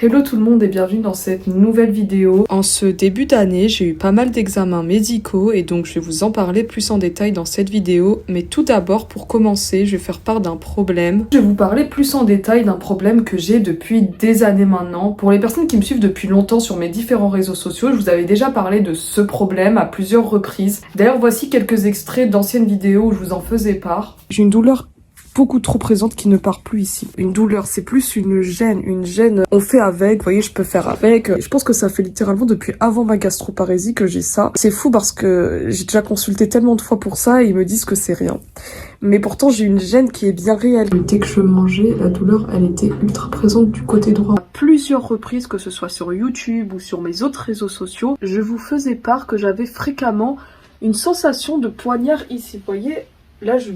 Hello tout le monde et bienvenue dans cette nouvelle vidéo. En ce début d'année, j'ai eu pas mal d'examens médicaux et donc je vais vous en parler plus en détail dans cette vidéo. Mais tout d'abord, pour commencer, je vais faire part d'un problème. Je vais vous parler plus en détail d'un problème que j'ai depuis des années maintenant. Pour les personnes qui me suivent depuis longtemps sur mes différents réseaux sociaux, je vous avais déjà parlé de ce problème à plusieurs reprises. D'ailleurs, voici quelques extraits d'anciennes vidéos où je vous en faisais part. J'ai une douleur beaucoup trop présente qui ne part plus ici. Une douleur, c'est plus une gêne on fait avec, vous voyez, je peux faire avec. Je pense que ça fait littéralement depuis avant ma gastroparésie que j'ai ça. C'est fou parce que j'ai déjà consulté tellement de fois pour ça et ils me disent que c'est rien. Mais pourtant, j'ai une gêne qui est bien réelle. Dès que je mangeais, la douleur, elle était ultra présente du côté droit. À plusieurs reprises, que ce soit sur YouTube ou sur mes autres réseaux sociaux, je vous faisais part que j'avais fréquemment une sensation de poignard ici, vous voyez. Là, je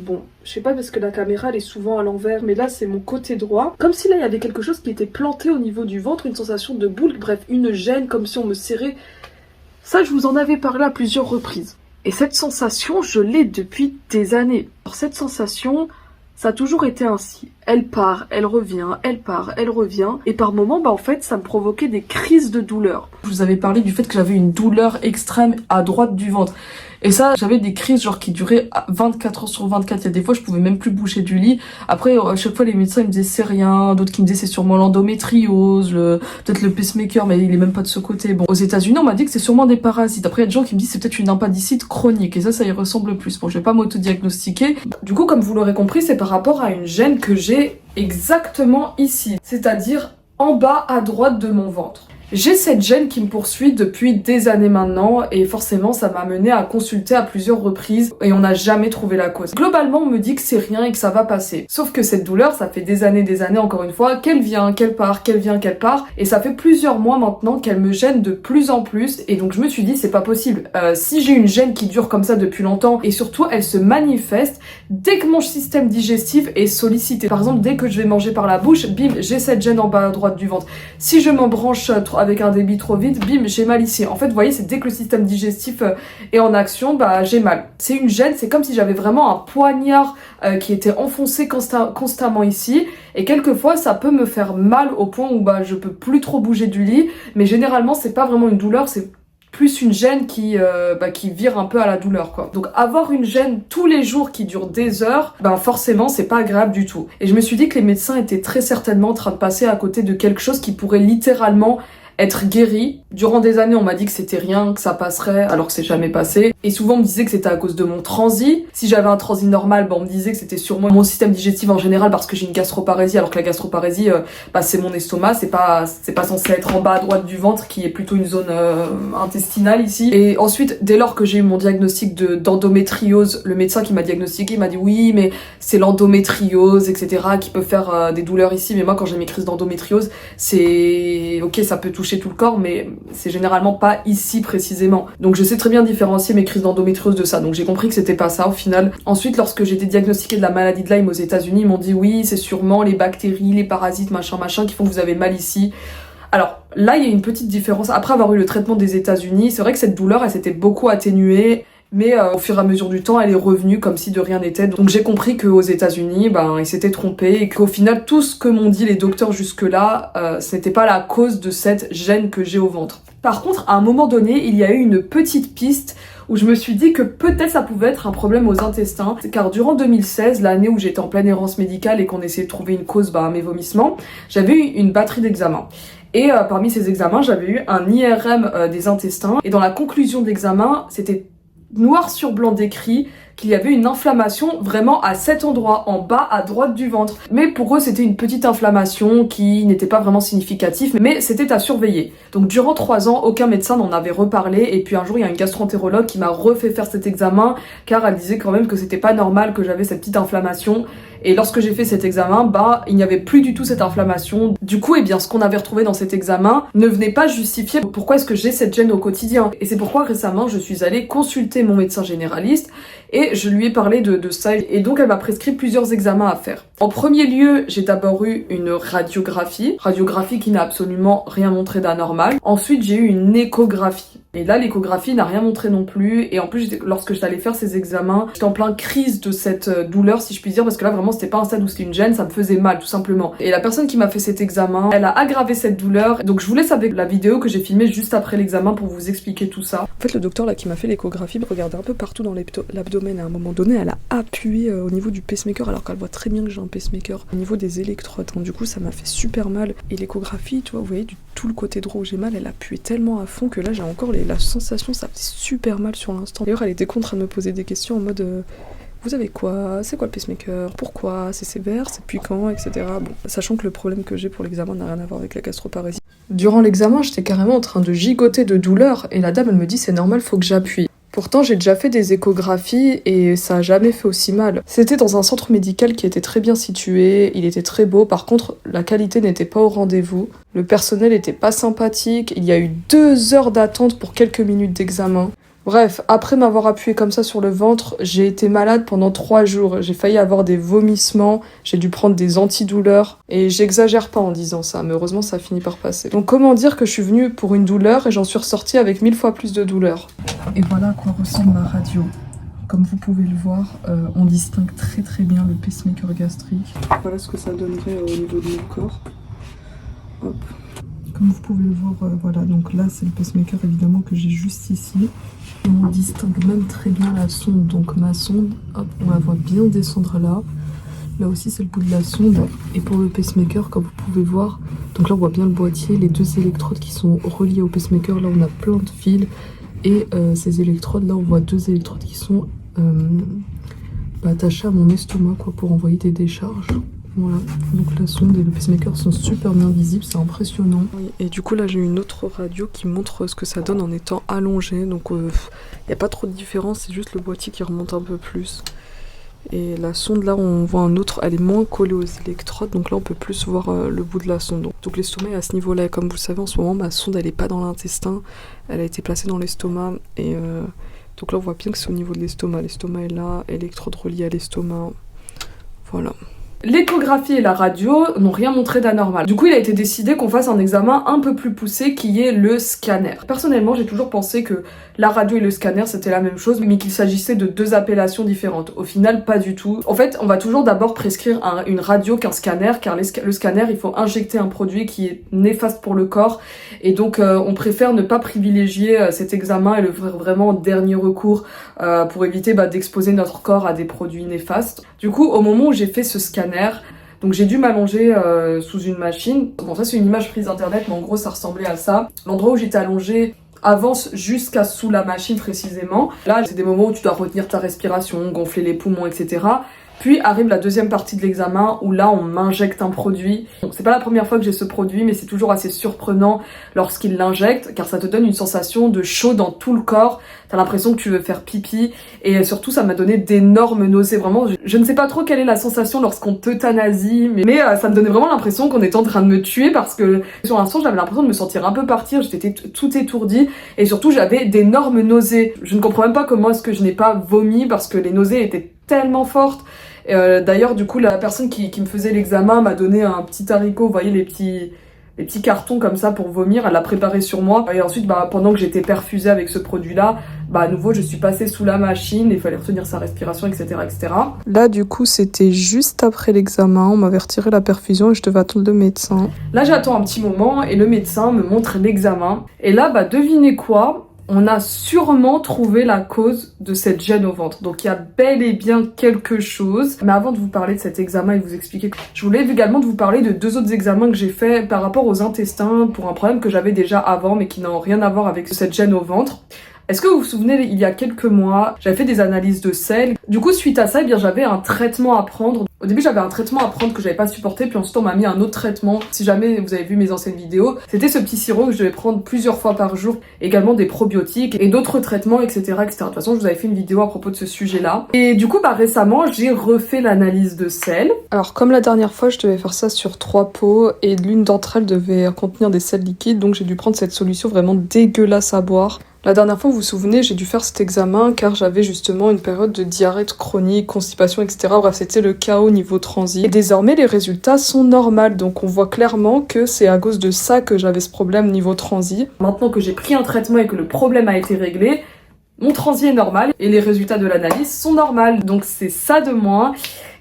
sais pas parce que la caméra elle est souvent à l'envers, mais là c'est mon côté droit. Comme si là il y avait quelque chose qui était planté au niveau du ventre, une sensation de boule, bref, une gêne, comme si on me serrait. Ça, je vous en avais parlé à plusieurs reprises. Et cette sensation, je l'ai depuis des années. Alors cette sensation, ça a toujours été ainsi. Elle part, elle revient, elle part, elle revient. Et par moments, en fait, ça me provoquait des crises de douleur. Je vous avais parlé du fait que j'avais une douleur extrême à droite du ventre. Et ça, j'avais des crises genre qui duraient 24 heures sur 24. Il y a des fois, je pouvais même plus bouger du lit. Après, à chaque fois, les médecins ils me disaient c'est rien. D'autres qui me disaient c'est sûrement l'endométriose, peut-être le pacemaker, mais il est même pas de ce côté. Bon, aux États-Unis, on m'a dit que c'est sûrement des parasites. Après, il y a des gens qui me disent c'est peut-être une appendicite chronique. Et ça y ressemble plus. Bon, je vais pas m'auto-diagnostiquer. Du coup, comme vous l'aurez compris, c'est par rapport à une gêne que j'ai exactement ici. C'est-à-dire en bas à droite de mon ventre. J'ai cette gêne qui me poursuit depuis des années maintenant et forcément ça m'a mené à consulter à plusieurs reprises et on n'a jamais trouvé la cause. Globalement on me dit que c'est rien et que ça va passer. Sauf que cette douleur ça fait des années encore une fois qu'elle vient, qu'elle part, qu'elle vient, qu'elle part et ça fait plusieurs mois maintenant qu'elle me gêne de plus en plus et donc je me suis dit c'est pas possible. Si j'ai une gêne qui dure comme ça depuis longtemps et surtout elle se manifeste dès que mon système digestif est sollicité. Par exemple dès que je vais manger par la bouche, bim j'ai cette gêne en bas à droite du ventre. Si je m'embranche avec un débit trop vite, bim, j'ai mal ici. En fait, vous voyez, c'est dès que le système digestif est en action, j'ai mal. C'est une gêne, c'est comme si j'avais vraiment un poignard qui était enfoncé constamment ici. Et quelquefois, ça peut me faire mal au point où je peux plus trop bouger du lit. Mais généralement, c'est pas vraiment une douleur, c'est plus une gêne qui vire un peu à la douleur, quoi. Donc avoir une gêne tous les jours qui dure des heures, forcément c'est pas agréable du tout. Et je me suis dit que les médecins étaient très certainement en train de passer à côté de quelque chose qui pourrait littéralement être guéri. Durant des années, on m'a dit que c'était rien, que ça passerait, alors que c'est jamais passé. Et souvent, on me disait que c'était à cause de mon transit. Si j'avais un transit normal, on me disait que c'était sûrement mon système digestif en général parce que j'ai une gastroparésie, alors que la gastroparésie, c'est mon estomac, c'est pas censé être en bas à droite du ventre, qui est plutôt une zone intestinale ici. Et ensuite, dès lors que j'ai eu mon diagnostic d'endométriose, le médecin qui m'a diagnostiqué, il m'a dit oui, mais c'est l'endométriose, etc., qui peut faire des douleurs ici. Mais moi, quand j'ai mes crises d'endométriose, c'est ok, ça peut toucher tout le corps, mais c'est généralement pas ici précisément. Donc je sais très bien différencier mes crises d'endométriose de ça, donc j'ai compris que c'était pas ça au final. Ensuite, lorsque j'ai été diagnostiquée de la maladie de Lyme aux États-Unis, ils m'ont dit oui, c'est sûrement les bactéries, les parasites, machin, qui font que vous avez mal ici. Alors là, il y a une petite différence. Après avoir eu le traitement des États-Unis, c'est vrai que cette douleur, elle s'était beaucoup atténuée. Mais au fur et à mesure du temps, elle est revenue comme si de rien n'était. Donc j'ai compris qu'aux États-Unis, ils s'étaient trompés et qu'au final, tout ce que m'ont dit les docteurs jusque-là, ce n'était pas la cause de cette gêne que j'ai au ventre. Par contre, à un moment donné, il y a eu une petite piste où je me suis dit que peut-être ça pouvait être un problème aux intestins. Car durant 2016, l'année où j'étais en pleine errance médicale et qu'on essayait de trouver une cause à mes vomissements, j'avais eu une batterie d'examens. Et parmi ces examens, j'avais eu un IRM des intestins. Et dans la conclusion de l'examen, c'était noir sur blanc décrit qu'il y avait une inflammation vraiment à cet endroit, en bas à droite du ventre. Mais pour eux, c'était une petite inflammation qui n'était pas vraiment significative, mais c'était à surveiller. Donc durant 3 ans, aucun médecin n'en avait reparlé, et puis un jour, il y a une gastro-entérologue qui m'a refait faire cet examen, car elle disait quand même que c'était pas normal que j'avais cette petite inflammation. Et lorsque j'ai fait cet examen, il n'y avait plus du tout cette inflammation. Du coup, ce qu'on avait retrouvé dans cet examen ne venait pas justifier pourquoi est-ce que j'ai cette gêne au quotidien. Et c'est pourquoi récemment, je suis allée consulter mon médecin généraliste et je lui ai parlé de ça. Et donc, elle m'a prescrit plusieurs examens à faire. En premier lieu, j'ai d'abord eu une radiographie qui n'a absolument rien montré d'anormal. Ensuite, j'ai eu une échographie. Et là, l'échographie n'a rien montré non plus. Et en plus, lorsque j'allais faire ces examens, j'étais en plein crise de cette douleur, si je puis dire, parce que là, vraiment, c'était pas un stade où c'était une gêne, ça me faisait mal, tout simplement. Et la personne qui m'a fait cet examen, elle a aggravé cette douleur. Donc, je vous laisse avec la vidéo que j'ai filmée juste après l'examen pour vous expliquer tout ça. En fait, le docteur là qui m'a fait l'échographie me regardait un peu partout dans l'abdomen. À un moment donné, elle a appuyé au niveau du pacemaker, alors qu'elle voit très bien que j'ai un pacemaker. Au niveau des électrodes, hein. Du coup, ça m'a fait super mal. Et l'échographie, tu vois, vous voyez, tout le côté droit où j'ai mal, elle appuyait tellement à fond que là, j'ai encore la sensation, ça faisait super mal sur l'instant. D'ailleurs, elle était en train de me poser des questions en mode vous avez quoi? C'est quoi le pacemaker? Pourquoi? C'est sévère? C'est depuis quand? Etc. Bon, sachant que le problème que j'ai pour l'examen n'a rien à voir avec la gastroparésie. Durant l'examen, j'étais carrément en train de gigoter de douleur et la dame, elle me dit c'est normal, faut que j'appuie. Pourtant, j'ai déjà fait des échographies et ça a jamais fait aussi mal. C'était dans un centre médical qui était très bien situé, il était très beau, par contre, la qualité n'était pas au rendez-vous. Le personnel était pas sympathique, il y a eu 2 heures d'attente pour quelques minutes d'examen. Bref, après m'avoir appuyé comme ça sur le ventre, j'ai été malade pendant 3 jours. J'ai failli avoir des vomissements, j'ai dû prendre des antidouleurs. Et j'exagère pas en disant ça, mais heureusement ça a fini par passer. Donc comment dire que je suis venue pour une douleur et j'en suis ressortie avec 1000 fois plus de douleur. Et voilà à quoi ressemble ma radio. Comme vous pouvez le voir, on distingue très très bien le pacemaker gastrique. Voilà ce que ça donnerait au niveau de mon corps. Hop. Comme vous pouvez le voir, voilà, donc là c'est le pacemaker évidemment que j'ai juste ici. Et on distingue même très bien la sonde, donc ma sonde, hop, on la voit bien descendre là. Là aussi c'est le bout de la sonde. Et pour le pacemaker, comme vous pouvez voir, donc là on voit bien le boîtier, les 2 électrodes qui sont reliées au pacemaker, là on a plein de fils. Et ces électrodes, là on voit 2 électrodes qui sont attachées à mon estomac quoi, pour envoyer des décharges. Voilà, donc la sonde et le pacemaker sont super bien visibles, c'est impressionnant. Oui, et du coup là j'ai une autre radio qui montre ce que ça donne en étant allongé, donc il n'y a pas trop de différence, c'est juste le boîtier qui remonte un peu plus. Et la sonde là on voit un autre, elle est moins collée aux électrodes, donc là on peut plus voir le bout de la sonde. Donc l'estomac est à ce niveau-là, et comme vous le savez en ce moment ma sonde elle est pas dans l'intestin, elle a été placée dans l'estomac, et donc là on voit bien que c'est au niveau de l'estomac. L'estomac est là, électrode reliée à l'estomac, voilà. L'échographie et la radio n'ont rien montré d'anormal. Du coup, il a été décidé qu'on fasse un examen un peu plus poussé qui est le scanner. Personnellement, j'ai toujours pensé que la radio et le scanner c'était la même chose, mais qu'il s'agissait de 2 appellations différentes. Au final, pas du tout. En fait, on va toujours d'abord prescrire une radio qu'un scanner, car le scanner, il faut injecter un produit qui est néfaste pour le corps. Et donc, on préfère ne pas privilégier cet examen et le faire vraiment en dernier recours pour éviter d'exposer notre corps à des produits néfastes. Du coup, au moment où j'ai fait ce scanner, donc j'ai dû m'allonger sous une machine. Bon, ça c'est une image prise d'internet, mais en gros ça ressemblait à ça. L'endroit où j'étais allongée avance jusqu'à sous la machine précisément. Là, c'est des moments où tu dois retenir ta respiration, gonfler les poumons, etc. Puis arrive la deuxième partie de l'examen où là on m'injecte un produit. Donc c'est pas la première fois que j'ai ce produit, mais c'est toujours assez surprenant lorsqu'il l'injecte, car ça te donne une sensation de chaud dans tout le corps. T'as l'impression que tu veux faire pipi, et surtout ça m'a donné d'énormes nausées. Vraiment, je ne sais pas trop quelle est la sensation lorsqu'on t'euthanasie, mais ça me donnait vraiment l'impression qu'on était en train de me tuer, parce que sur l'instant j'avais l'impression de me sentir un peu partir, j'étais tout étourdie, et surtout j'avais d'énormes nausées. Je ne comprends même pas comment est-ce que je n'ai pas vomi, parce que les nausées étaient tellement fortes. D'ailleurs, du coup, la personne qui me faisait l'examen m'a donné un petit haricot, vous voyez les petits cartons comme ça pour vomir, elle l'a préparé sur moi. Et ensuite, pendant que j'étais perfusée avec ce produit-là, à nouveau, je suis passée sous la machine, il fallait retenir sa respiration, etc., etc. Là, du coup, c'était juste après l'examen, on m'avait retiré la perfusion et je devais attendre le médecin. Là, j'attends un petit moment et le médecin me montre l'examen. Et là, devinez quoi ? On a sûrement trouvé la cause de cette gêne au ventre. Donc il y a bel et bien quelque chose. Mais avant de vous parler de cet examen et de vous expliquer, je voulais également de vous parler de 2 autres examens que j'ai faits par rapport aux intestins pour un problème que j'avais déjà avant mais qui n'ont rien à voir avec cette gêne au ventre. Est-ce que vous vous souvenez, il y a quelques mois, j'avais fait des analyses de sel. Du coup, suite à ça, j'avais un traitement à prendre. Au début, j'avais un traitement à prendre que j'avais pas supporté, puis ensuite on m'a mis un autre traitement. Si jamais vous avez vu mes anciennes vidéos, c'était ce petit sirop que je devais prendre plusieurs fois par jour, également des probiotiques et d'autres traitements, etc., etc. De toute façon, je vous avais fait une vidéo à propos de ce sujet-là. Et du coup, récemment, j'ai refait l'analyse de sel. Alors, comme la dernière fois, je devais faire ça sur 3 pots et l'une d'entre elles devait contenir des sels liquides, donc j'ai dû prendre cette solution vraiment dégueulasse à boire. La dernière fois, vous vous souvenez, j'ai dû faire cet examen car j'avais justement une période de diarrhée chronique, constipation, etc. Bref, c'était le chaos niveau transit. Et désormais, les résultats sont normaux, donc on voit clairement que c'est à cause de ça que j'avais ce problème niveau transit. Maintenant que j'ai pris un traitement et que le problème a été réglé, mon transit est normal et les résultats de l'analyse sont normaux. Donc c'est ça de moins.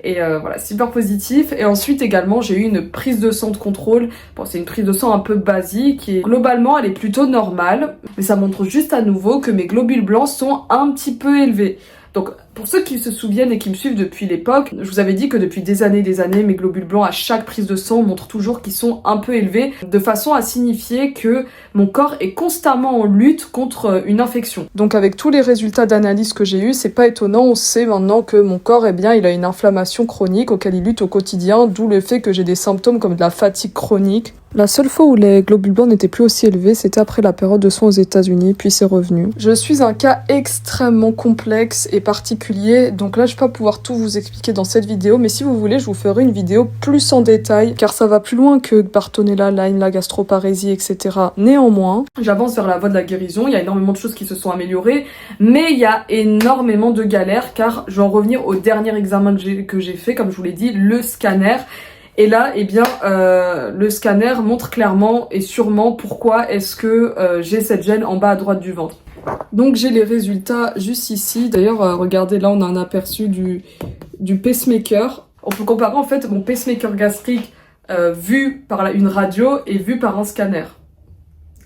Et voilà, super positif. Et ensuite également, j'ai eu une prise de sang de contrôle. Bon, c'est une prise de sang un peu basique et globalement, elle est plutôt normale. Mais ça montre juste à nouveau que mes globules blancs sont un petit peu élevés. Donc, pour ceux qui se souviennent et qui me suivent depuis l'époque, je vous avais dit que depuis des années, mes globules blancs à chaque prise de sang montrent toujours qu'ils sont un peu élevés, de façon à signifier que mon corps est constamment en lutte contre une infection. Donc avec tous les résultats d'analyse que j'ai eus, c'est pas étonnant, on sait maintenant que mon corps, il a une inflammation chronique auquel il lutte au quotidien, d'où le fait que j'ai des symptômes comme de la fatigue chronique. La seule fois où les globules blancs n'étaient plus aussi élevés, c'était après la période de soins aux États-Unis, puis c'est revenu. Je suis un cas extrêmement complexe et particulier, donc là je vais pas pouvoir tout vous expliquer dans cette vidéo, mais si vous voulez, je vous ferai une vidéo plus en détail, car ça va plus loin que Bartonella, Lyme, la gastroparésie, etc. Néanmoins, j'avance vers la voie de la guérison, il y a énormément de choses qui se sont améliorées, mais il y a énormément de galères, car je vais en revenir au dernier examen que j'ai fait, comme je vous l'ai dit, le scanner. Et là, le scanner montre clairement et sûrement pourquoi est-ce que j'ai cette gêne en bas à droite du ventre. Donc j'ai les résultats juste ici. D'ailleurs, regardez, là on a un aperçu du pacemaker. On peut comparer en fait mon pacemaker gastrique vu par une radio et vu par un scanner.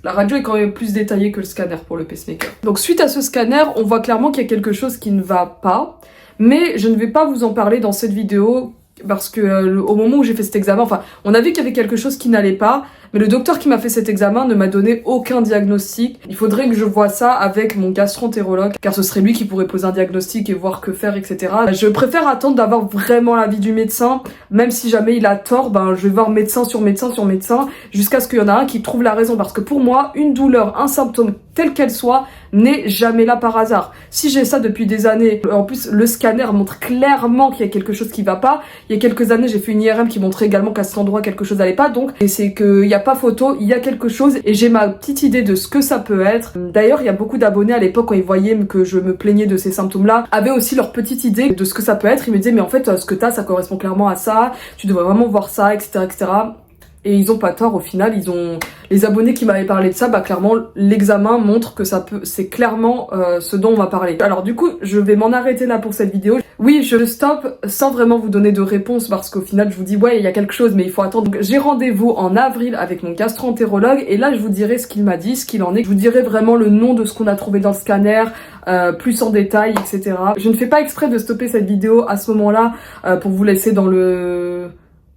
La radio est quand même plus détaillée que le scanner pour le pacemaker. Donc suite à ce scanner, on voit clairement qu'il y a quelque chose qui ne va pas. Mais je ne vais pas vous en parler dans cette vidéo parce que au moment où j'ai fait cet examen, enfin, on a vu qu'il y avait quelque chose qui n'allait pas, mais le docteur qui m'a fait cet examen ne m'a donné aucun diagnostic. Il faudrait que je voie ça avec mon gastro-entérologue, car ce serait lui qui pourrait poser un diagnostic et voir que faire, etc. Je préfère attendre d'avoir vraiment l'avis du médecin, même si jamais il a tort, ben je vais voir médecin sur médecin sur médecin, jusqu'à ce qu'il y en a un qui trouve la raison, parce que pour moi, une douleur, un symptôme, telle qu'elle soit, n'est jamais là par hasard. Si j'ai ça depuis des années, en plus le scanner montre clairement qu'il y a quelque chose qui va pas. Il y a quelques années, j'ai fait une IRM qui montrait également qu'à cet endroit quelque chose n'allait pas, donc et c'est qu'il y a pas photo, il y a quelque chose et j'ai ma petite idée de ce que ça peut être. D'ailleurs, il y a beaucoup d'abonnés à l'époque quand ils voyaient que je me plaignais de ces symptômes-là, avaient aussi leur petite idée de ce que ça peut être. Ils me disaient mais en fait ce que t'as, ça correspond clairement à ça, tu devrais vraiment voir ça, etc., etc. Et ils ont pas tort au final, les abonnés qui m'avaient parlé de ça, bah clairement l'examen montre que c'est clairement ce dont on va parler. Alors du coup, je vais m'en arrêter là pour cette vidéo. Oui, je stoppe sans vraiment vous donner de réponse parce qu'au final je vous dis ouais il y a quelque chose mais il faut attendre. Donc j'ai rendez-vous en avril avec mon gastro-entérologue et là je vous dirai ce qu'il m'a dit, ce qu'il en est. Je vous dirai vraiment le nom de ce qu'on a trouvé dans le scanner, plus en détail, etc. Je ne fais pas exprès de stopper cette vidéo à ce moment-là pour vous laisser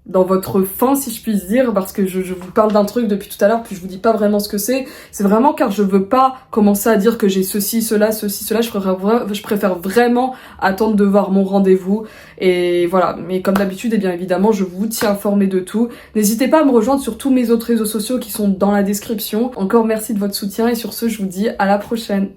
dans votre faim, si je puis dire, parce que je vous parle d'un truc depuis tout à l'heure, puis je vous dis pas vraiment ce que c'est. C'est vraiment car je veux pas commencer à dire que j'ai ceci, cela. Je préfère vraiment attendre de voir mon rendez-vous. Et voilà. Mais comme d'habitude, et bien évidemment, je vous tiens informé de tout. N'hésitez pas à me rejoindre sur tous mes autres réseaux sociaux qui sont dans la description. Encore merci de votre soutien et sur ce, je vous dis à la prochaine.